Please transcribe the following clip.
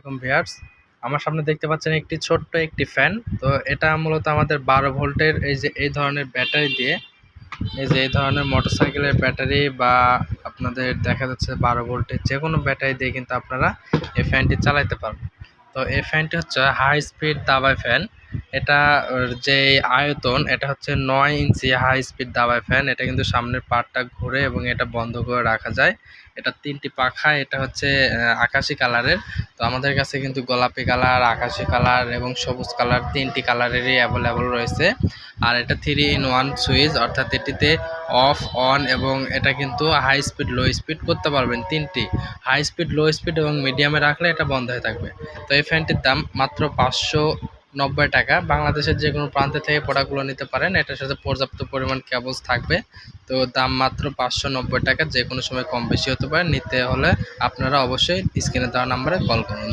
আলাইকুম ভিউয়ার্স, আমার সামনে দেখতে পাচ্ছেন একটি ছোট্ট একটি ফ্যান। তো এটা মূলত আমাদের 12 ভোল্টের এই ধরনের ব্যাটারি দিয়ে, এই ধরনের মোটরসাইকেলের ব্যাটারি বা আপনাদের দেখা যাচ্ছে 12 ভোল্টের যে কোনো ব্যাটারি দিয়ে কিন্তু আপনারা এই ফ্যানটি চালাতে পারবেন। তো এই ফ্যানটি হচ্ছে হাই স্পিড দাবায় ফ্যান। এটা যে আয়তন এটা হচ্ছে 9 ইঞ্চি হাই স্পিড দাবায় ফ্যান। এটা কিন্তু সামনের পার্টটা ঘুরে এবং এটা বন্ধ করে রাখা যায়। এটা 3টি পাখা, এটা হচ্ছে আকাশি কালারের। তো আমাদের কাছে কিন্তু গোলাপি কালার, আকাশি কালার এবং সবুজ কালার 3টি কালারেরই অ্যাভেলেবল রয়েছে। আর এটা 3-in-1 সুইচ, অর্থাৎ এটিতে অফ, অন এবং এটা কিন্তু হাই স্পিড লো স্পিড করতে পারবেন। 3টি হাই স্পিড, লো স্পিড এবং মিডিয়ামে রাখলে এটা বন্ধ হয়ে থাকবে। তো এই ফ্যানটির দাম মাত্র 590 টাকা। বাংলাদেশের যে কোনো প্রান্ত থেকে প্রোডাক্টগুলো নিতে পারেন। এটার সাথে পর্যাপ্ত পরিমাণ কেবলস থাকবে। তো দাম মাত্র 590 টাকা। যে কোনো সময় কম বেশি হতে পারে। নিতে হলে আপনারা অবশ্যই স্ক্রিনে দেওয়া নাম্বারে কল করুন।